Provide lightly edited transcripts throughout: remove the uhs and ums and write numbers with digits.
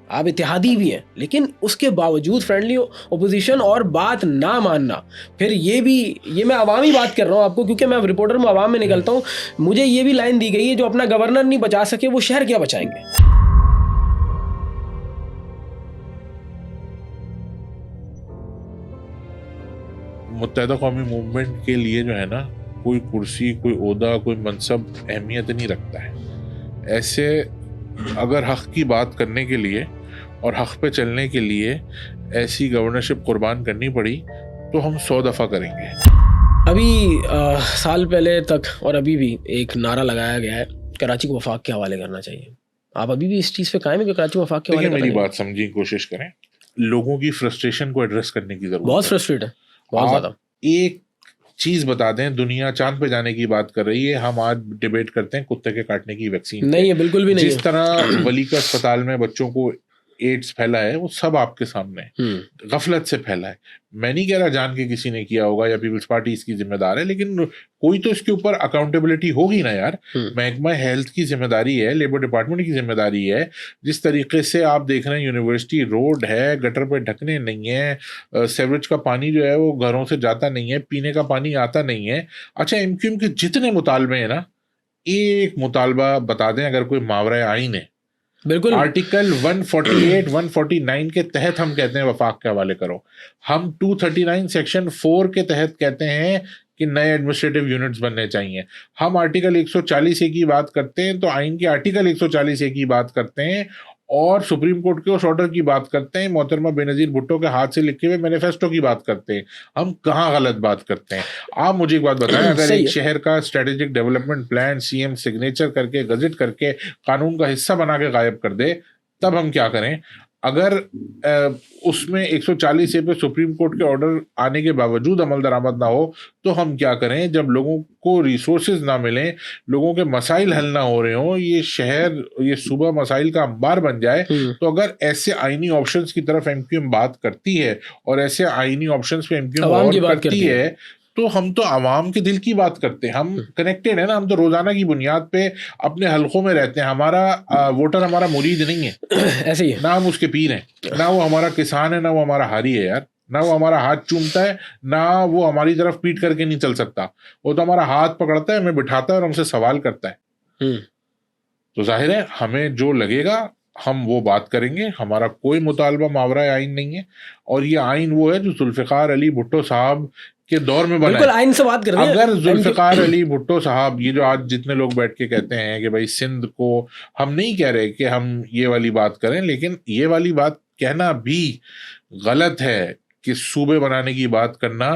आप इत्तेहादी भी हैं, लेकिन उसके बावजूद फ्रेंडली ओपोजिशन और बात ना मानना, फिर ये मैं अवामी बात कर रहा हूँ आपको, क्योंकि मैं रिपोर्टर में अवाम में निकलता हूँ। मुझे ये भी लाइन दी गई है, जो अपना गवर्नर नहीं बचा सके वो शहर क्या बचाएंगे। मुत्तहिदा कौमी मूवमेंट के लिए जो है ना, कोई कुर्सी, कोई ओहदा, कोई मनसब अहमियत नहीं रखता है। ऐसे अगर हक़ की बात करने के लिए और हक़ पे चलने के लिए ऐसी गवर्नरशिप कुर्बान करनी पड़ी तो हम 100 दफ़ा करेंगे। अभी साल पहले तक और अभी भी एक नारा लगाया गया है, कराची को वफाक के हवाले करना चाहिए। आप अभी भी इस चीज़ पे कायम है कि कराची को वफाक के हवाले करना चाहिए? मेरी बात समझने की कोशिश करें। लोगों की फ्रस्ट्रेशन को एड्रेस करने की ज़रूरत है। बहुत फ्रस्ट्रेट है, बहुत ज़्यादा। एक चीज बता दें, दुनिया चांद पे जाने की बात कर रही है, हम आज डिबेट करते हैं कुत्ते के काटने की वैक्सीन नहीं है, बिल्कुल भी नहीं है। जिस तरह वली का अस्पताल में बच्चों को एड्स फैला है, वो सब आपके सामने है, गफलत से फैला है। मैं नहीं कह रहा जान के किसी ने किया होगा या पीपल्स पार्टी इसकी जिम्मेदार है, लेकिन कोई तो इसके ऊपर अकाउंटेबिलिटी होगी ना यार। महकमा हेल्थ की जिम्मेदारी है, लेबर डिपार्टमेंट की जिम्मेदारी है। जिस तरीके से आप देख रहे हैं, यूनिवर्सिटी रोड है, गटर पे ढकने नहीं है, सेवरेज का पानी जो है वो घरों से जाता नहीं है, पीने का पानी आता नहीं है। अच्छा, एमक्यूएम के जितने मुतालबे हैं ना, एक मुतालबा बता दें अगर कोई मावरा आईन है, बिल्कुल आर्टिकल 148 149 के तहत हम कहते हैं वफाक के हवाले करो। हम 239 सेक्शन 4 के तहत कहते हैं कि नए एडमिनिस्ट्रेटिव यूनिट्स बनने चाहिए। हम आर्टिकल 140 ए की बात करते हैं तो आइन के आर्टिकल 140 ए की बात करते हैं, और सुप्रीम कोर्ट के उस ऑर्डर की बात करते हैं, मोहतरमा बेनज़ीर भुट्टो के हाथ से लिखे हुए मैनिफेस्टो की बात करते हैं। हम कहाँ गलत बात करते हैं? आप मुझे एक बात बताएं, अगर एक शहर का strategic development plan CM signature करके, गजट करके, कानून का हिस्सा बना के गायब कर दे, तब हम क्या करें? अगर उसमें 140 ए पे सुप्रीम कोर्ट के ऑर्डर आने के बावजूद अमल दरामद ना हो तो हम क्या करें? जब लोगों को रिसोर्सेज ना मिलें, लोगों के मसाइल हल ना हो रहे हों, ये शहर, ये सूबा मसाइल का अंबार बन जाए, तो अगर ऐसे आईनी ऑप्शंस की तरफ एमक्यूएम बात करती है और ऐसे आईनी ऑप्शंस पे एमक्यूएम गौर करती है, तो हम तो आवाम के दिल की बात करते हैं। हम कनेक्टेड है ना, हम तो रोजाना की बुनियाद पे अपने हलकों में रहते हैं। हमारा वोटर हमारा मुरीद नहीं है ऐसे ही है। ना हम उसके पीर हैं, ना वो हमारा किसान है, ना वो हमारा हारी है यार, ना वो हमारा हाथ चूमता है, ना वो हमारी तरफ पीट करके नहीं चल सकता। वो तो हमारा हाथ पकड़ता है, हमें बिठाता है और हमसे सवाल करता है। तो जाहिर है हमें जो लगेगा हम वो बात करेंगे। हमारा कोई मुतालबा मावरा आइन नहीं है, और ये आइन वो है जो जुल्फ़िकार अली भुट्टो साहब के दौर में बना है। आइन से बात कर रहे हैं। अगर जुल्फ़िकार अली भुट्टो साहब, ये जो आज जितने लोग बैठ के कहते हैं कि भाई सिंध को, हम नहीं कह रहे कि हम ये वाली बात करें, लेकिन ये वाली बात कहना भी गलत है कि सूबे बनाने की बात करना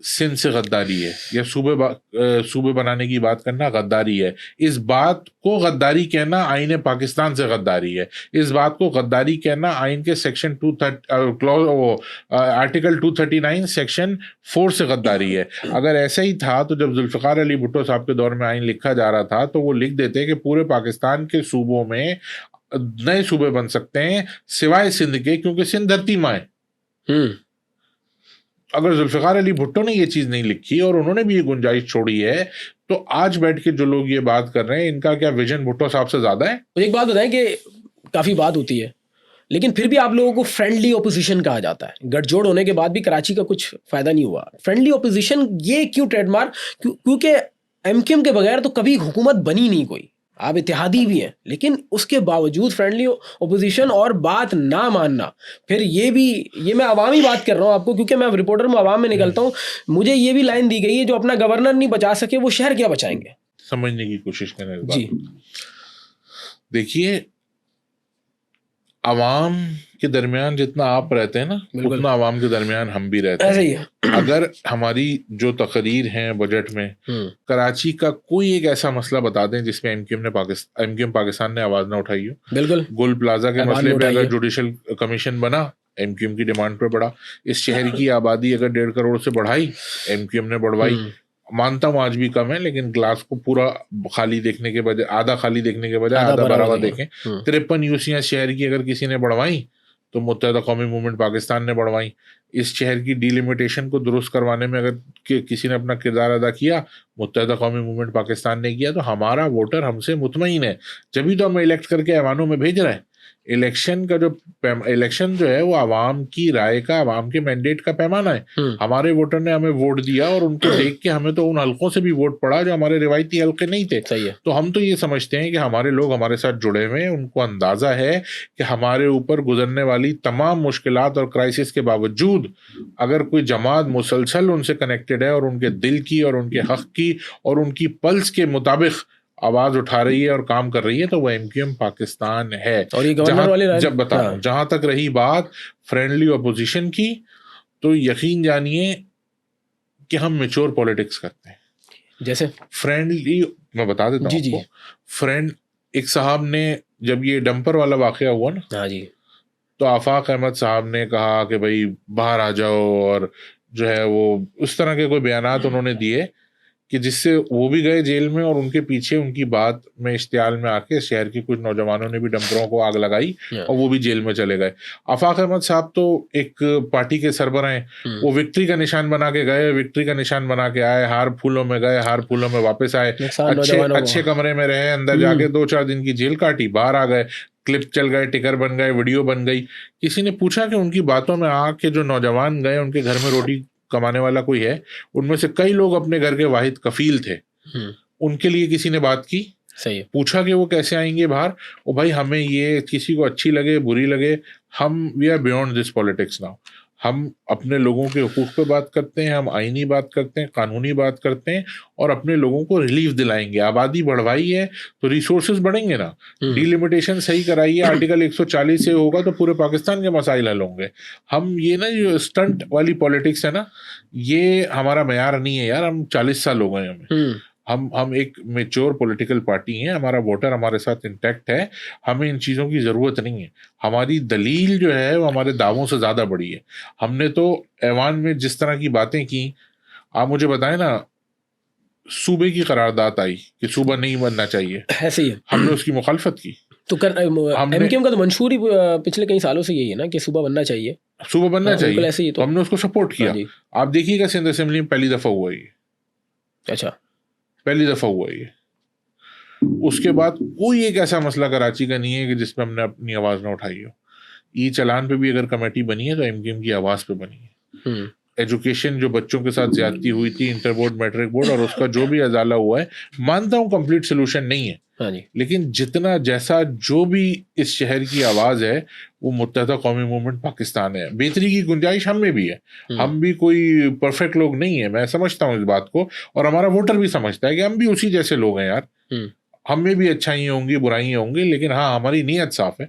सिंध से गद्दारी है, या सूबे बनाने की बात करना गद्दारी है। इस बात को गद्दारी कहना आईन पाकिस्तान से गद्दारी है। इस बात को गद्दारी कहना आइन के सेक्शन आर्टिकल 239 सेक्शन 4 से गद्दारी है। अगर ऐसा ही था तो जब जुल्फ़िकार अली भुट्टो साहब के दौर में आइन लिखा जा रहा था तो वो लिख देते कि पूरे पाकिस्तान के सूबों में नए सूबे बन सकते हैं सिवाय सिंध के, क्योंकि सिंध धरती माँ है। अगर जुल्फ़िकार अली भुट्टो ने ये चीज़ नहीं लिखी और उन्होंने भी ये गुंजाइश छोड़ी है, तो आज बैठ के जो लोग ये बात कर रहे हैं, इनका क्या विजन भुट्टो साहब से ज़्यादा है? तो एक बात बताएं कि काफ़ी बात होती है, लेकिन फिर भी आप लोगों को फ्रेंडली ओपोजिशन कहा जाता है। गठजोड़ होने के बाद भी कराची का कुछ फ़ायदा नहीं हुआ। फ्रेंडली ओपोजिशन ये क्यों ट्रेडमार्क? क्योंकि एमक्यूएम के बगैर तो कभी हुकूमत बनी नहीं कोई। आप इत्तेहादी भी हैं, लेकिन उसके बावजूद फ्रेंडली ओपोजिशन और बात ना मानना, फिर ये मैं अवामी बात कर रहा हूँ आपको, क्योंकि मैं रिपोर्टर में अवाम में निकलता हूँ। मुझे ये भी लाइन दी गई है, जो अपना गवर्नर नहीं बचा सके वो शहर क्या बचाएंगे? समझने की कोशिश करें जी। देखिए, अवाम के दरमियान जितना आप रहते हैं ना, उतना अवाम के दरमियान हम भी रहते हैं। ऐसे ही है। अगर हमारी जो तकरीर हैं बजट में कराची का कोई एक ऐसा मसला बता दें जिसमें एमक्यूएम पाकिस्तान ने आवाज ना उठाई हो। बिल्कुल। गुल प्लाजा के मसले पे अगर जुडिशल कमीशन बना, एमक्यूएम की डिमांड पे बढ़ा। इस शहर की आबादी अगर 1.5 करोड़ से बढ़ाई, एमक्यूएम ने बढ़वाई। मानता हूँ आज भी कम है, लेकिन ग्लास को पूरा खाली देखने के बजाय, आधा खाली देखने के बजाय आधा भरा हुआ देखें। 53 यूसियां शहर की अगर किसी ने बढ़वाई तो मुत्तहिदा कौमी मूवमेंट पाकिस्तान ने बढ़वाई। इस शहर की डिलिमिटेशन को दुरुस्त करवाने में अगर किसी ने अपना किरदार अदा किया, मुत्तहिदा कौमी मूवमेंट पाकिस्तान ने किया। तो हमारा वोटर हमसे मुतमईन है, जब भी तो हमें इलेक्ट करके ऐवानों में भेज रहा है। इलेक्शन का जो इलेक्शन जो है वो आवाम की राय का, आवाम के मैंडेट का पैमाना है। हमारे वोटर ने हमें वोट दिया और उनको देख के हमें तो उन हलकों से भी वोट पड़ा जो हमारे रिवायती हलके नहीं थे। सही है। तो हम तो ये समझते हैं कि हमारे लोग हमारे साथ जुड़े हुए हैं, उनको अंदाजा है कि हमारे ऊपर गुजरने वाली तमाम मुश्किलात और क्राइसिस के बावजूद अगर कोई जमात मुसलसल उनसे कनेक्टेड है और उनके दिल की और उनके हक की और उनकी पल्स के मुताबिक आवाज उठा रही है और काम कर रही है तो वो एमक्यूएम पाकिस्तान है। और ये गवर्नर वाले जब बताओ, जहां तक रही बात फ्रेंडली ऑपोजिशन की, तो यकीन जानिए कि हम मैच्योर पॉलिटिक्स करते हैं। जैसे फ्रेंडली मैं बता देता हूँ आपको। फ्रेंड, एक साहब ने जब ये डंपर वाला वाकया हुआ ना, हाँ जी, तो आफाक अहमद साहब ने कहा कि भाई बाहर आ जाओ, और जो है वो उस तरह के कोई बयानात उन्होंने दिए कि जिससे वो भी गए जेल में, और उनके पीछे उनकी बात में इश्तिहाल में आके शहर के कुछ नौजवानों ने भी डंपरों को आग लगाई और वो भी जेल में चले गए। आफाक अहमद साहब तो एक पार्टी के सरबराह हैं, वो विक्ट्री का निशान बना के गए, विक्ट्री का निशान बना के आए, हार फूलों में गए, हार फूलों में वापस आए, अच्छे कमरे में रहे, अंदर जाके 2-4 दिन की जेल काटी, बाहर आ गए, क्लिप चल गए, टिकर बन गए, वीडियो बन गई। किसी ने पूछा कि उनकी बातों में आके जो नौजवान गए उनके घर में रोटी कमाने वाला कोई है? उनमें से कई लोग अपने घर के वाहिद कफील थे, उनके लिए किसी ने बात की? सही है। पूछा कि वो कैसे आएंगे बाहर? ओ भाई, हमें ये किसी को अच्छी लगे बुरी लगे, हम we are beyond this politics now. हम अपने लोगों के हुकूक पे बात करते हैं, हम आईनी बात करते हैं, कानूनी बात करते हैं, और अपने लोगों को रिलीफ दिलाएंगे। आबादी बढ़वाई है तो रिसोर्सेज बढ़ेंगे ना, डिलिमिटेशन सही कराई है, आर्टिकल 140 से होगा तो पूरे पाकिस्तान के मसाइल हल होंगे। हम ये ना जो स्टंट वाली पॉलिटिक्स है ना, ये हमारा मयार नहीं है यार। हम 40 साल हो गए हमें, हम एक मेच्योर पॉलिटिकल पार्टी हैं, हमारा वोटर हमारे साथ इंटैक्ट है, हमें इन चीज़ों की ज़रूरत नहीं है। हमारी दलील जो है वो हमारे दावों से ज़्यादा बड़ी है। हमने तो ऐवान में जिस तरह की बातें की, आप मुझे बताएं ना, सूबे की करारदाद आई कि सूबा नहीं बनना चाहिए, ऐसे ही हमने उसकी मुखालफत की। तो एमक्यूएम का तो मंशूर ही पिछले कई सालों से यही है ना कि सूबा बनना चाहिए, सूबा बनना चाहिए, ऐसे ही तो हमने उसको सपोर्ट किया। आप देखिएगा सिंध असेंबली में पहली दफ़ा हुआ ये। अच्छा, पहली दफ़ा हुआ ये। उसके बाद कोई एक ऐसा मसला कराची का नहीं है कि जिसमें हमने अपनी आवाज़ ना उठाई हो। ई चलान पे भी अगर कमेटी बनी है तो एमक्यूएम की आवाज़ पे बनी है। एजुकेशन जो बच्चों के साथ ज्यादती हुई थी, इंटर बोर्ड मैट्रिक बोर्ड, और उसका जो भी अजाला हुआ है, मानता हूँ कंप्लीट सोल्यूशन नहीं है, हाँ जी, लेकिन जितना जैसा जो भी इस शहर की आवाज़ है वो मुत्तहदा कौमी मूवमेंट पाकिस्तान है। बेहतरी की गुंजाइश हम में भी है, हम भी कोई परफेक्ट लोग नहीं है, मैं समझता हूँ इस बात को, और हमारा वोटर भी समझता है कि हम भी उसी जैसे लोग हैं यार। हम में भी अच्छाइयाँ होंगी, बुराइयाँ होंगी, लेकिन हाँ, हमारी नीयत साफ है।